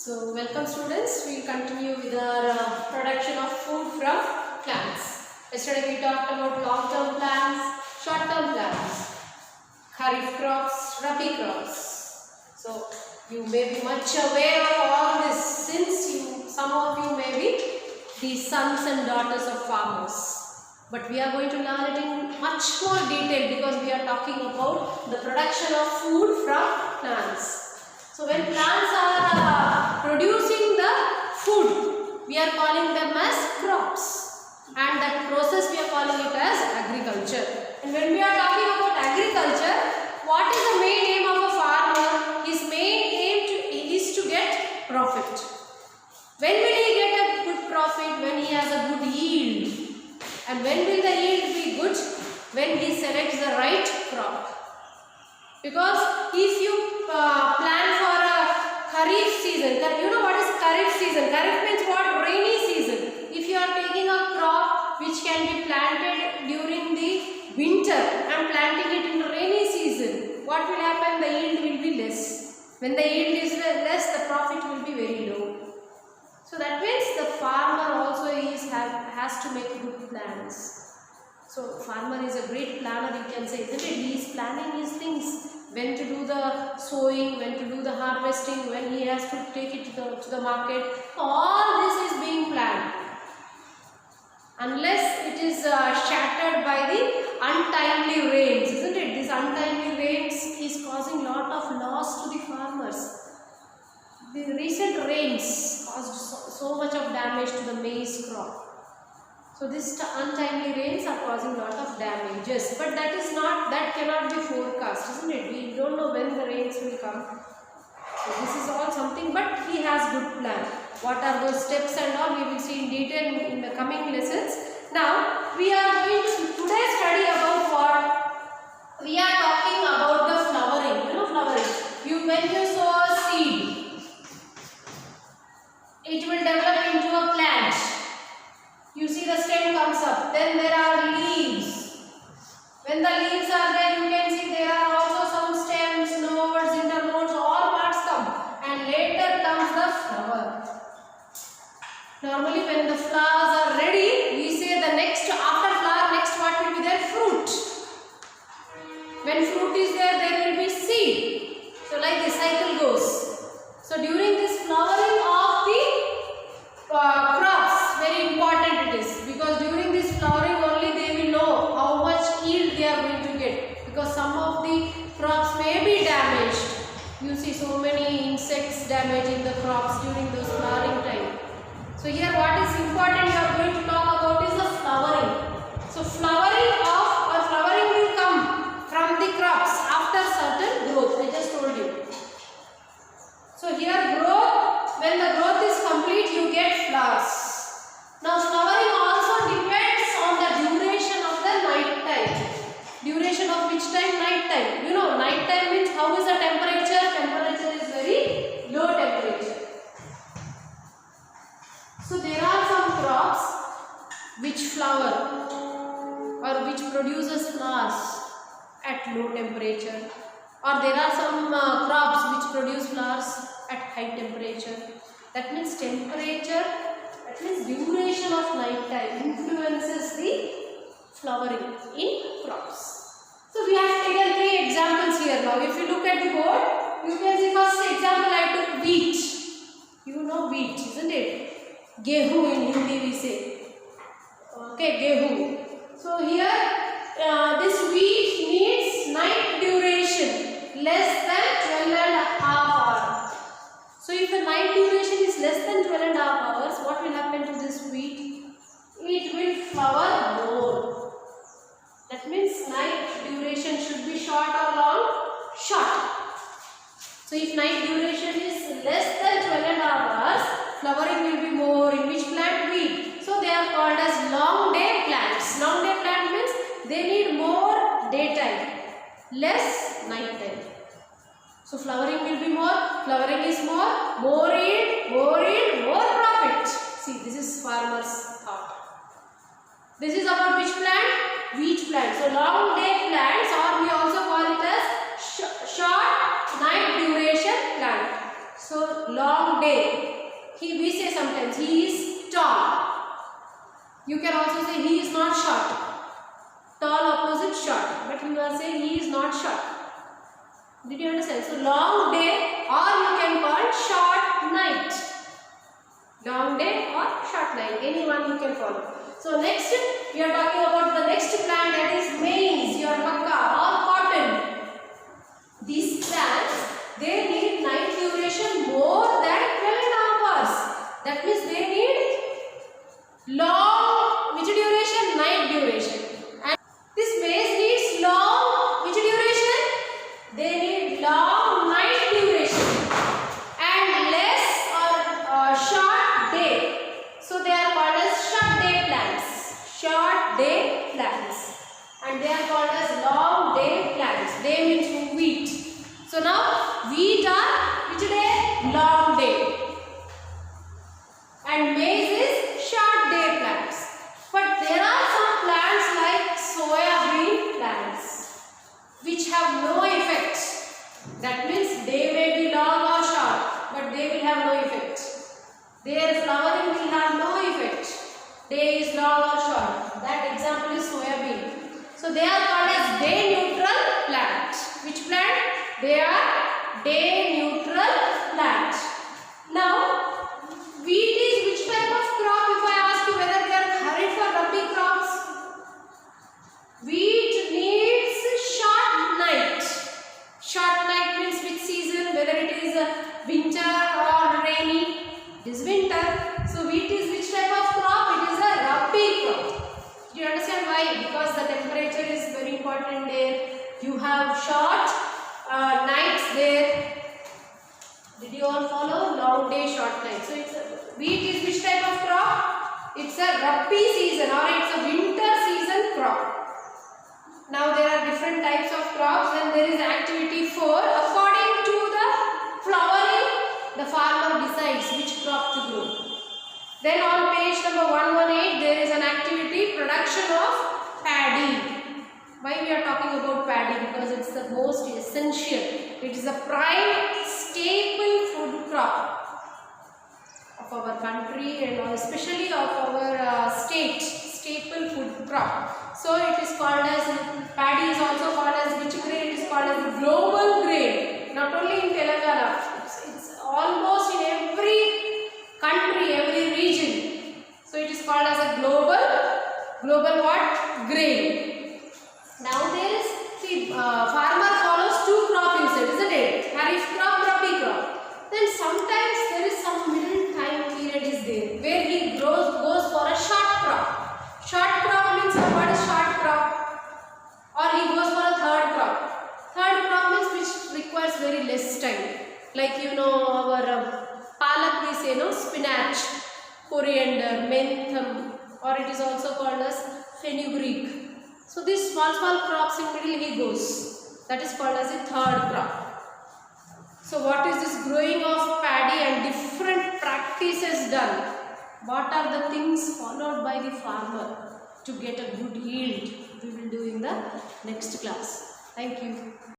So welcome students, we will continue with our production of food from plants. Yesterday we talked about long-term plants, short-term plants, kharif crops, rabi crops. So you may be much aware of all this since some of you may be the sons and daughters of farmers. But we are going to learn it in much more detail because we are talking about the production of food from plants. So when plants are producing the food, we are calling them as crops, and that process we are calling it as agriculture. And when we are talking about agriculture, what is the main aim of a farmer? His main aim is to get profit. When will he get a good profit? When he has a good yield. And when will the yield be good? When he selects the right crop. Because if you plan for a kharif season, you know what is kharif season? Kharif means what? Rainy season. If you are taking a crop which can be planted during the winter and planting it in the rainy season, what will happen? The yield will be less. When the yield is less, the profit will be very low. So that means the farmer also has to make good plans. So farmer is a great planner, you can say, isn't it? He is planning his things, when to do the sowing, when to do the harvesting, when he has to take it to the market. All this is being planned. Unless it is shattered by the untimely rains, isn't it? This untimely rains is causing lot of loss to the farmers. The recent rains caused so much of damage to the maize crop. So this untimely rains are causing lot of damages, but that cannot be forecast, isn't it? We don't know when the rains will come. So this is all something, but he has good plan. What are those steps and all we will see in detail in the coming lessons. Now we are going to today study about what? We are talking about the flowering. You know flowering. When you sow a seed, it will develop into a plant. You see the stem comes up. Then there are leaves. When the leaves are there, you can see there are also some stems, nodes, internodes, all parts come. And later comes the flower. Normally when the flowers are ready, we say the next, after flower, next what will be there? Fruit. When fruit is there, there will be seed. So like the cycle goes. So during this flowering of the crops, very important it is, because during this flowering only they will know how much yield they are going to get, because some of the crops may be damaged. You see so many insects damaging the crops during those flowering time. So here what is important you are going to talk about is the flowering. So flowering will come from the crops after certain growth. I just told you. So here growth, when the growth is complete, you get flowers. Now flowering also depends on the duration of the night time. Duration of which time? Night time. You know, night time means how is the temperature? Temperature is very low temperature. So there are some crops which flower or which produces flowers at low temperature, or there are some crops which produce flowers at high temperature. That means temperature, that means duration of night time influences the flowering in crops. So we have taken 3 examples here now. If you look at the board, you can see first example I took wheat. You know wheat, isn't it? Gehu in Hindi we say. Okay, gehu. So here this wheat needs night duration less than 12.5 hours. So if the night duration is less than 12.5 hours, what will happen to this wheat? It will flower more. That means night duration should be short or long? Short. So if night duration is less than 12.5 hours, flowering will be more. In which plant? Wheat. So they are called as long day plants. Long day plant means they need more daytime, less night time. So flowering will be more, flowering is more yield, more profit. See, this is farmer's thought. This is about which plant? Wheat plant. So long day plants, or we also call it as short night duration plant. So long long day. We say sometimes he is tall. You can also say he is not short. Tall opposite short. But you are saying he is not short. Did you understand? So long day, or you can call short night. Long day or short night. Anyone you can follow. So next we are talking about the next plant, that is maize, your makka or cotton. These plants, they need night duration more than 12 hours. That means they need long, which duration? Night duration. And this maize needs long, which duration? They need long night duration and less or short day. So they are called as short day plants. Short day plants. And they are called as long day plants. Day means wheat. So now wheat are which day? Long day. And maize is short day plants. But there are some plants like soya bean plants which have no effect. That means they may be long or short, but they will have no effect. Their flowering will have no effect. Day is long or short. That example is soya bean. So they are called as day neutral plant. Which plant? They are day neutral plant. Now, wheat is which type of crop? If I ask you whether they are kharif or rabi crops, wheat needs short night. Short night means which season? Whether it is winter or rainy. It is winter. So wheat is which type of crop? It is a rabi crop. Do you understand why? Because the temperature is very important there. You have short nights there. Did you all follow? Long day, short night. So wheat is which type of crop? It's a rabi season or it's a winter season crop. Now there are different types of crops and there is activity 4. According to the flowering, the farmer decides which crop to grow. Then on page number 118, there is an activity, production of paddy. Why we are talking about paddy? Because it's the most essential. It is a prime staple food crop of our country and especially of our state. Staple food crop. So it is called as, paddy is also called as which grain? It is called as the global grain. Not only in Telangana, it's almost in every country, every region. So it is called as a global what? Grain. Now there is, see, farmer follows 2 crop usage, isn't it? Kharif crop, rabi crop. Then sometimes there is some middle time period is there where he goes for a short crop. Short crop means what is short crop? Or he goes for a third crop. Third crop means which requires very less time. Like you know our palak we say, no, spinach, coriander, mentham, or it is also called as fenugreek. So these small crops in middle he goes. That is called as a third crop. So what is this growing of paddy and different practices done? What are the things followed by the farmer to get a good yield? We will do in the next class. Thank you.